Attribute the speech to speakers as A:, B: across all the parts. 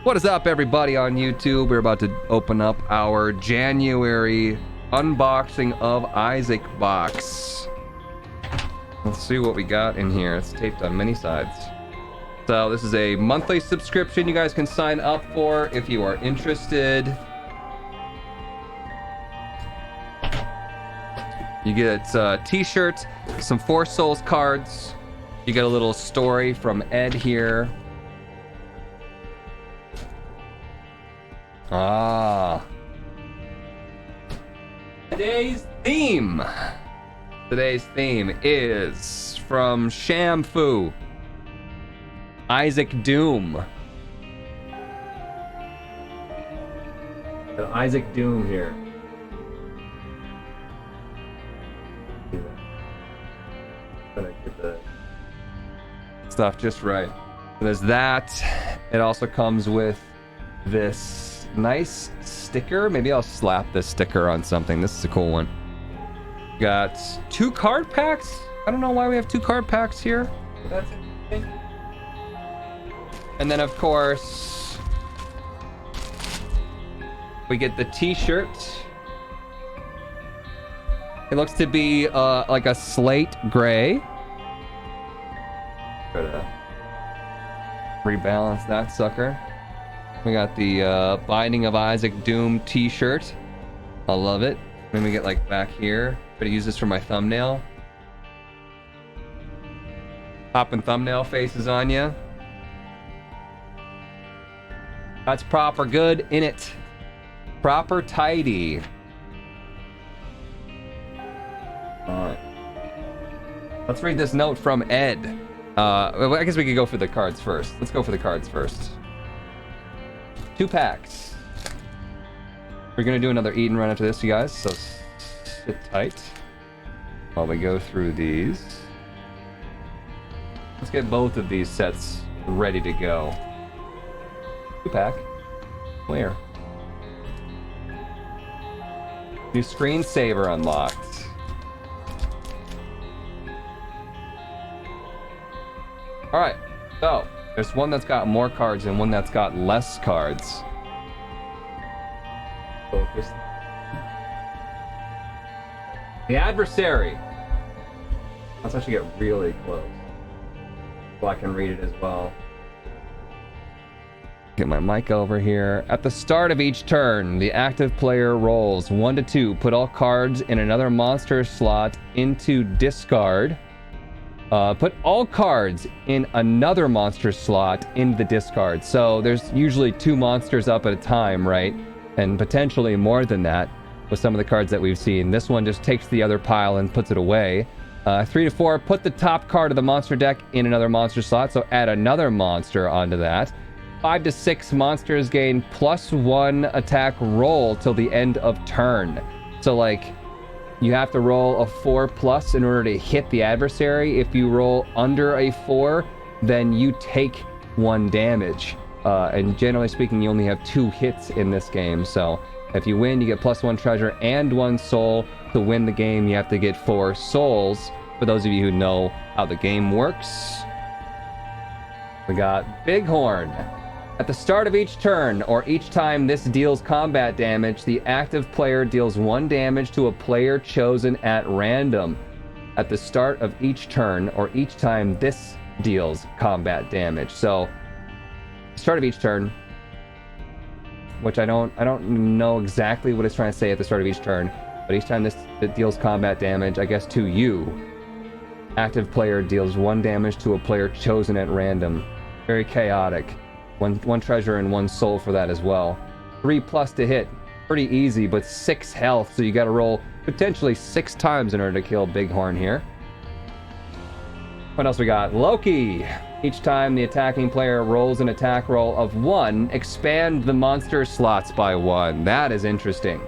A: What is up, everybody on YouTube? We're about to open up our January unboxing of Isaac box. Let's see what we got in here. It's taped on many sides. So this is a monthly subscription you guys can sign up for if you are interested. You get a t-shirt, some Four Souls cards. You get a little story from Ed here. Today's theme is from Shamfu, Isaac Doom. Got Isaac Doom here. Gonna get the stuff just right. There's that. It also comes with this nice sticker. Maybe I'll slap this sticker on something. This is a cool one. Got 2 card packs. I don't know why we have 2 card packs here, but that's interesting. And then of course we get the t-shirt. It looks to be like a slate gray. Try to rebalance that sucker. We got the Binding of Isaac Doom t-shirt. I love it. Then we get like back here. Gonna use this for my thumbnail. Popping thumbnail faces on ya. That's proper good in it. Proper tidy. Alright. Let's read this note from Ed. I guess we could go for the cards first. Let's go for the cards first. 2 packs. We're gonna do another eat and run after this, you guys, so sit tight while we go through these. Let's get both of these sets ready to go. 2 pack. Where? New screensaver unlocked. Alright, so there's one that's got more cards and one that's got less cards. Focus. The Adversary. Let's actually get really close so I can read it as well. Get my mic over here. At the start of each turn, the active player rolls 1 to 2. Put all cards in another monster slot into discard. Put all cards in another monster slot in the discard. So there's usually 2 monsters up at a time, right? And potentially more than that with some of the cards that we've seen. This one just takes the other pile and puts it away. 3 to 4, put the top card of the monster deck in another monster slot. So add another monster onto that. 5 to 6, monsters gain +1 attack roll till the end of turn. So like, you have to roll a 4+ in order to hit the adversary. If you roll under a 4, then you take 1 damage. And generally speaking, you only have 2 hits in this game. So if you win, you get +1 treasure and 1 soul. To win the game, you have to get 4 souls. For those of you who know how the game works. We got Bighorn. At the start of each turn, or each time this deals combat damage, the active player deals 1 damage to a player chosen at random. At the start of each turn, or each time this deals combat damage. So, start of each turn, which I don't know exactly what it's trying to say at the start of each turn, but each time it deals combat damage, I guess to you, active player deals 1 damage to a player chosen at random. Very chaotic. One treasure and 1 soul for that as well. 3+ to hit. Pretty easy, but 6 health, so you gotta roll potentially 6 times in order to kill Bighorn here. What else we got? Loki. Each time the attacking player rolls an attack roll of 1, expand the monster slots by 1. That is interesting.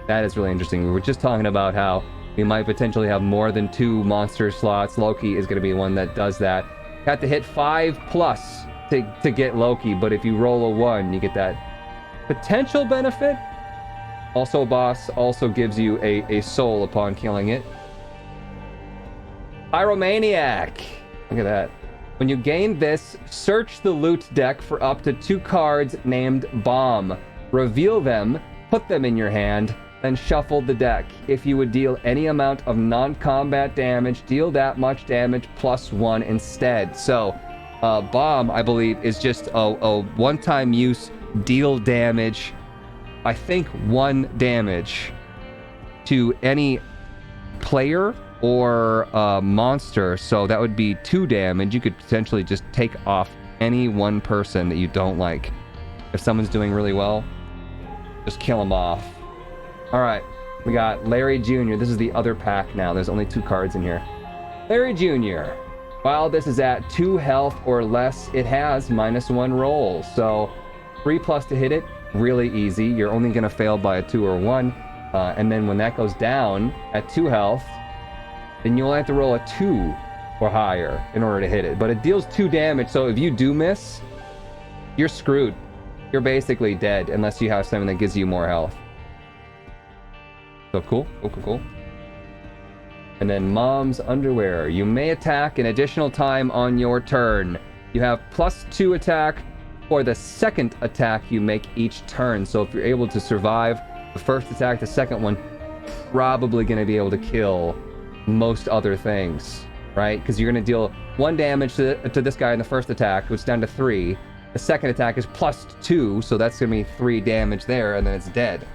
A: That is really interesting. We were just talking about how we might potentially have more than 2 monster slots. Loki is gonna be one that does that. Have to hit 5+ to get Loki, but if you roll a 1, you get that potential benefit. Also, boss also gives you a soul upon killing it. Pyromaniac. Look at that. When you gain this, search the loot deck for up to 2 cards named Bomb. Reveal them, put them in your hand, then shuffle the deck. If you would deal any amount of non-combat damage, deal that much damage plus 1 instead. So, Bomb, I believe, is just a one-time use, deal damage, I think 1 damage to any player or monster, so that would be 2 damage. You could potentially just take off any one person that you don't like. If someone's doing really well, just kill them off. All right, we got Larry Jr. This is the other pack now. There's only 2 cards in here. Larry Jr. While this is at 2 health or less, it has -1 roll. So 3+ to hit it, really easy. You're only gonna fail by a 2 or 1. And then when that goes down at 2 health, then you'll have to roll a 2 or higher in order to hit it. But it deals 2 damage, so if you do miss, you're screwed. You're basically dead unless you have something that gives you more health. So cool. And then Mom's Underwear. You may attack an additional time on your turn. You have +2 attack for the second attack you make each turn. So if you're able to survive the first attack, the second one, probably going to be able to kill most other things, right? Because you're going to deal 1 damage to this guy in the first attack, which is down to 3. The second attack is +2, so that's going to be 3 damage there, and then it's dead.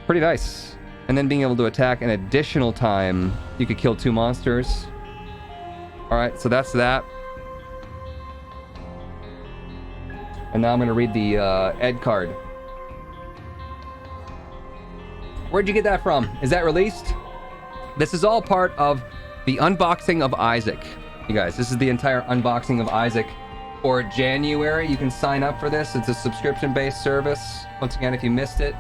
A: Pretty nice. And then being able to attack an additional time, you could kill 2 monsters. Alright, so that's that. And now I'm going to read the Ed card. Where'd you get that from? Is that released? This is all part of the unboxing of Isaac. You guys, this is the entire unboxing of Isaac for January. You can sign up for this. It's a subscription-based service. Once again, if you missed it,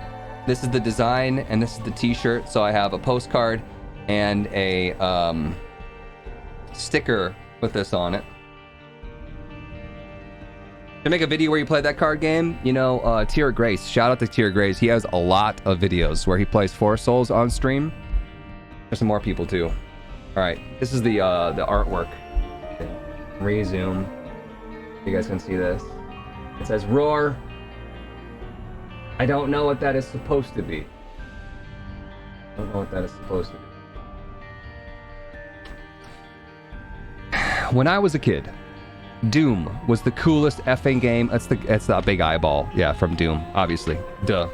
A: this is the design and this is the t-shirt. So I have a postcard and a sticker with this on it. To make a video where you play that card game, you know, Tier Grace. Shout out to Tier Grace. He has a lot of videos where he plays 4 Souls on stream. There's some more people too. All right, this is the artwork. Rezoom. You guys can see this. It says Roar. I don't know what that is supposed to be. When I was a kid, Doom was the coolest effing game. It's the big eyeball. Yeah, from Doom, obviously. Duh.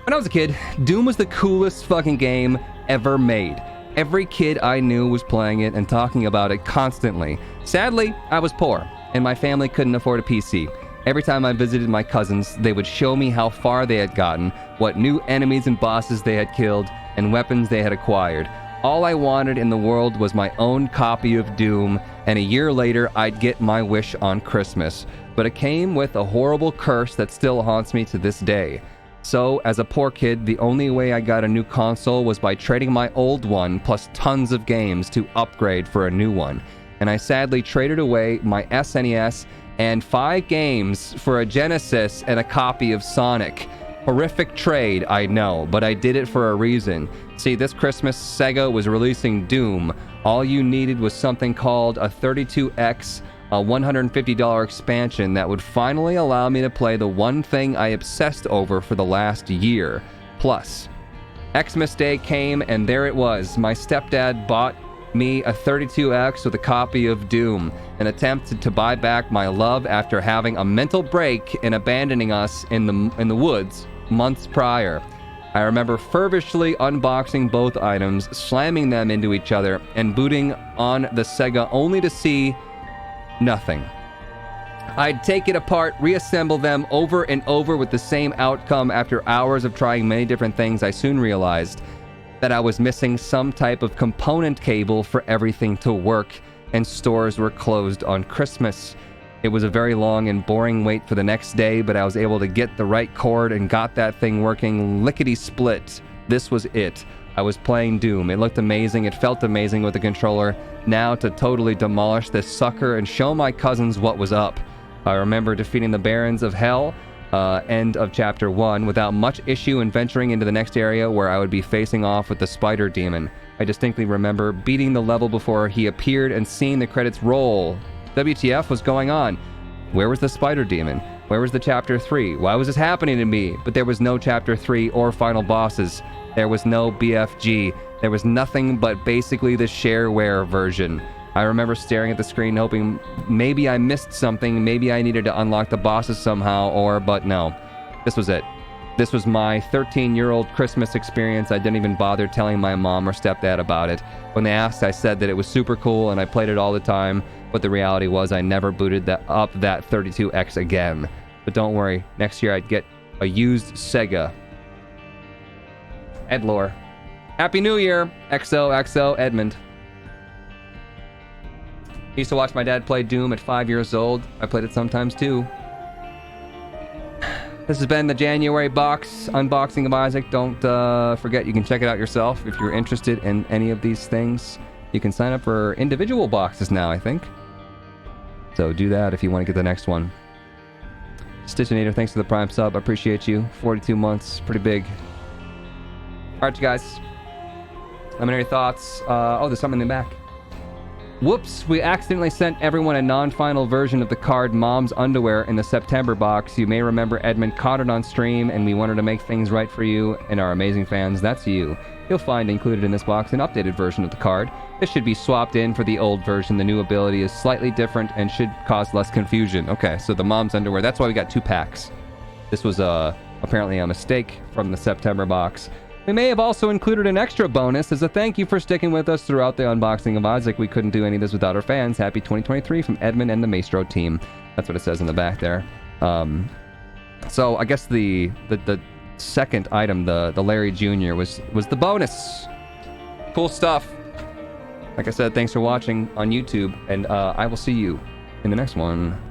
A: When I was a kid, Doom was the coolest fucking game ever made. Every kid I knew was playing it and talking about it constantly. Sadly, I was poor, and my family couldn't afford a PC. Every time I visited my cousins, they would show me how far they had gotten, what new enemies and bosses they had killed, and weapons they had acquired. All I wanted in the world was my own copy of Doom, and a year later, I'd get my wish on Christmas. But it came with a horrible curse that still haunts me to this day. So, as a poor kid, the only way I got a new console was by trading my old one plus tons of games to upgrade for a new one. And I sadly traded away my SNES and 5 games for a Genesis and a copy of Sonic. Horrific trade, I know, but I did it for a reason. See, this Christmas, Sega was releasing Doom. All you needed was something called a 32X, a $150 expansion that would finally allow me to play the one thing I obsessed over for the last year. Plus, Xmas Day came and there it was. My stepdad bought me a 32X with a copy of Doom, an attempt to buy back my love after having a mental break and abandoning us in the woods months prior. I remember feverishly unboxing both items, slamming them into each other, and booting on the Sega only to see nothing. I'd take it apart, reassemble them over and over with the same outcome. After hours of trying many different things, I soon realized that I was missing some type of component cable for everything to work, and stores were closed on Christmas. It was a very long and boring wait for the next day, but I was able to get the right cord and got that thing working lickety-split. This was it. I was playing Doom. It looked amazing. It felt amazing with the controller. Now to totally demolish this sucker and show my cousins what was up. I remember defeating the Barons of Hell, end of Chapter 1, without much issue and venturing into the next area where I would be facing off with the Spider Demon. I distinctly remember beating the level before he appeared and seeing the credits roll WTF was going on? Where was the spider demon? Where was the chapter 3? Why was this happening to me? But there was no chapter 3 or final bosses. There was no BFG. There was nothing but basically the shareware version. I remember staring at the screen hoping maybe I missed something, maybe I needed to unlock the bosses somehow, but no. This was it. This was my 13-year-old Christmas experience. I didn't even bother telling my mom or stepdad about it. When they asked, I said that it was super cool and I played it all the time, but the reality was I never booted up that 32X again. But don't worry, next year I'd get a used Sega. Edlore. Happy New Year, XOXO Edmund. I used to watch my dad play Doom at 5 years old. I played it sometimes too. This has been the January box unboxing of Isaac. Don't forget, you can check it out yourself if you're interested in any of these things. You can sign up for individual boxes now, I think. So do that if you want to get the next one. Stitchinator, thanks for the Prime sub. I appreciate you. 42 months, pretty big. All right, you guys. Let me know your thoughts. Oh, there's something in the back. Whoops, we accidentally sent everyone a non-final version of the card Mom's Underwear in the September box. You may remember Edmund caught it on stream, and we wanted to make things right for you and our amazing fans. That's you. You'll find included in this box an updated version of the card. This should be swapped in for the old version. The new ability is slightly different and should cause less confusion. Okay, so the Mom's Underwear, that's why we got 2 packs. This was apparently a mistake from the September box. We may have also included an extra bonus as a thank you for sticking with us throughout the unboxing of Isaac. We couldn't do any of this without our fans. Happy 2023 from Edmund and the Maestro team. That's what it says in the back there. So I guess the second item, the Larry Jr. was the bonus. Cool stuff. Like I said, thanks for watching on YouTube, and I will see you in the next one.